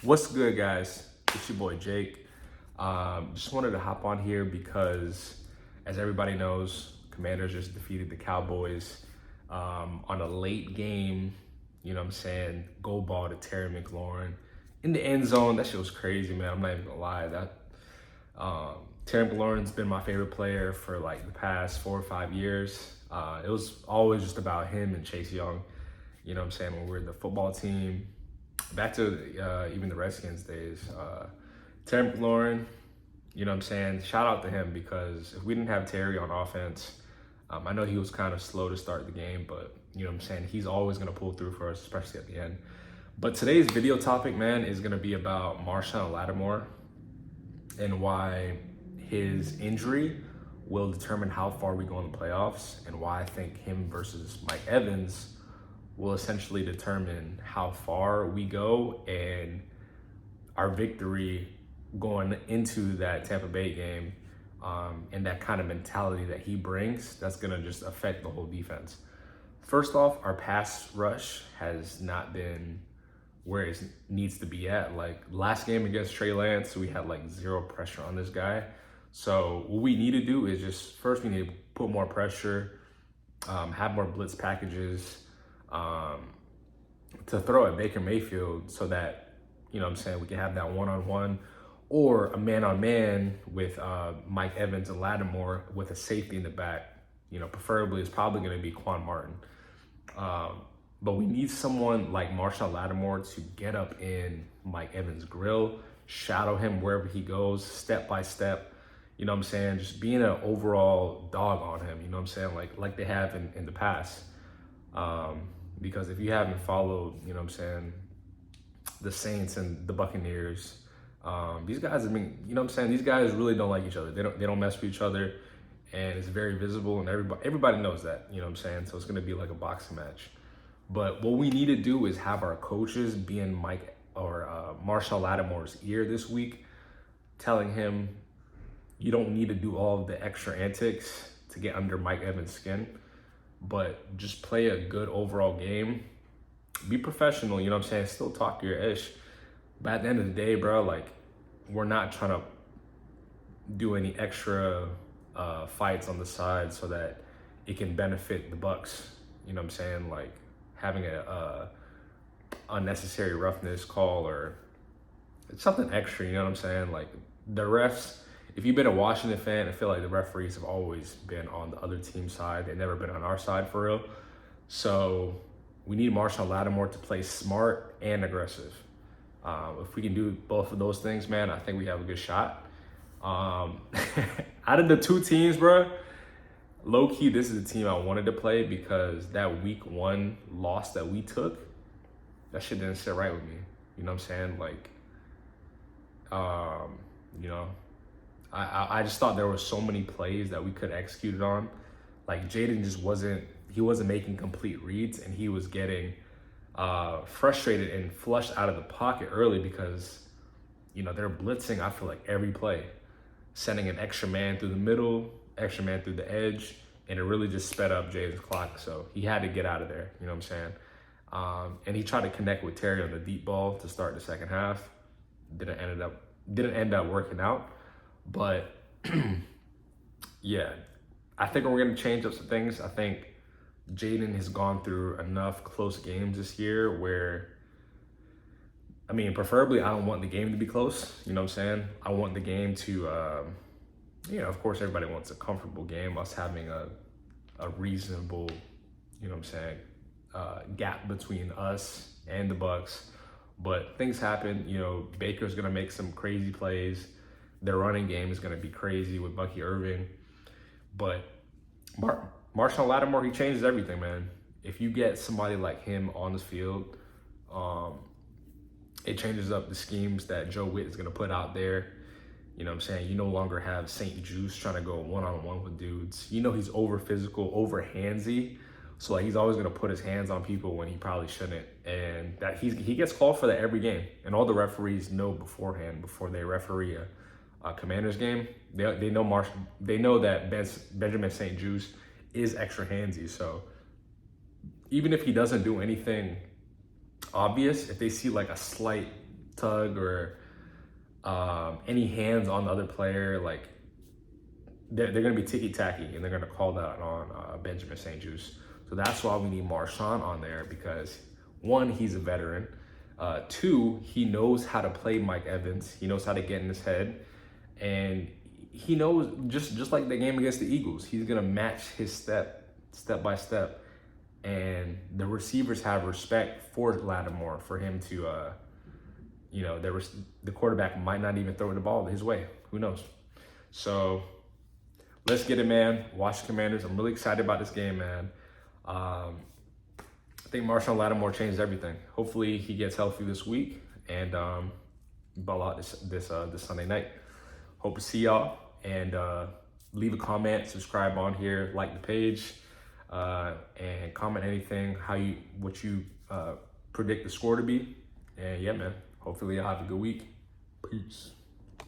What's good, guys? It's your boy Jake. Just wanted to hop on here because, as everybody knows, Commanders just defeated the Cowboys on a late game. You know what I'm saying? Goal ball to Terry McLaurin in the end zone. That shit was crazy, man. I'm not even gonna lie. Terry McLaurin's been my favorite player for like the past 4 or 5 years. It was always just about him and Chase Young. You know what I'm saying? When we were the football team. Back to even the Redskins days. Terry McLaurin, you know what I'm saying? Shout out to him because if we didn't have Terry on offense, I know he was kind of slow to start the game, but you know what I'm saying? He's always going to pull through for us, especially at the end. But today's video topic, man, is going to be about Marshon Lattimore and why his injury will determine how far we go in the playoffs and why I think him versus Mike Evans will essentially determine how far we go and our victory going into that Tampa Bay game, and that kind of mentality that he brings, that's gonna just affect the whole defense. First off, our pass rush has not been where it needs to be at. Like last game against Trey Lance, we had like zero pressure on this guy. So what we need to do is just, first we need to put more pressure, have more blitz packages, to throw at Baker Mayfield so that, you know what I'm saying, we can have that one-on-one or a man-on-man with Mike Evans and Lattimore with a safety in the back. You know, preferably it's probably going to be Quan Martin. But we need someone like Marshon Lattimore to get up in Mike Evans' grill, shadow him wherever he goes, step by step. You know what I'm saying? Just being an overall dog on him, you know what I'm saying? Like they have in the past. Because if you haven't followed, you know what I'm saying, the Saints and the Buccaneers, these guys, you know what I'm saying, these guys really don't like each other. They don't mess with each other, and it's very visible, and everybody knows that, you know what I'm saying? So it's gonna be like a boxing match. But what we need to do is have our coaches be in Mike or Marshon Lattimore's ear this week, telling him you don't need to do all of the extra antics to get under Mike Evans' skin, but just play a good overall game. Be professional, you know what I'm saying? Still talk your ish. But at the end of the day, bro, like, we're not trying to do any extra fights on the side so that it can benefit the Bucks. You know what I'm saying? Like having a unnecessary roughness call or something extra, you know what I'm saying? Like the refs, if you've been a Washington fan, I feel like the referees have always been on the other team's side. They've never been on our side for real. So we need Marshon Lattimore to play smart and aggressive. If we can do both of those things, man, I think we have a good shot. Out of the two teams, bro, low-key, this is the team I wanted to play because that week 1 loss that we took, that shit didn't sit right with me. You know what I'm saying? Like, you know, I just thought there were so many plays that we could have executed on. Like Jaden just wasn't making complete reads, and he was getting frustrated and flushed out of the pocket early because, you know, they're blitzing, I feel like, every play, sending an extra man through the middle, extra man through the edge, and it really just sped up Jaden's clock. So he had to get out of there, you know what I'm saying? And he tried to connect with Terry on the deep ball to start the second half. Didn't end up working out. But yeah, I think we're going to change up some things. I think Jaden has gone through enough close games this year where, I mean, preferably I don't want the game to be close. You know what I'm saying? I want the game to, you know, of course, everybody wants a comfortable game, us having a reasonable, you know what I'm saying, gap between us and the Bucks. But things happen. You know, Baker's going to make some crazy plays. Their running game is going to be crazy with Bucky Irving. But Marshon Lattimore, he changes everything, man. If you get somebody like him on the field, it changes up the schemes that Joe Witt is going to put out there. You know what I'm saying? You no longer have St. Juice trying to go one-on-one with dudes. You know he's over physical, over handsy. So like he's always going to put his hands on people when he probably shouldn't. And that he gets called for that every game. And all the referees know beforehand, before they referee a Commanders game, they know that Benjamin St. Juice is extra handsy. So even if he doesn't do anything obvious, if they see like a slight tug or any hands on the other player, like they're going to be ticky-tacky and they're going to call that on Benjamin St-Juste. So that's why we need Marshon on there, because one, he's a veteran. Two, he knows how to play Mike Evans. He knows how to get in his head. And he knows, just like the game against the Eagles, he's going to match his step by step. And the receivers have respect for Lattimore, for him to, the quarterback might not even throw the ball his way. Who knows? So let's get it, man. Watch the Commanders. I'm really excited about this game, man. I think Marshon Lattimore changed everything. Hopefully he gets healthy this week and ball out this Sunday night. Hope to see y'all, and leave a comment, subscribe on here, like the page, and comment anything what you predict the score to be. And yeah, man. Hopefully y'all have a good week. Peace.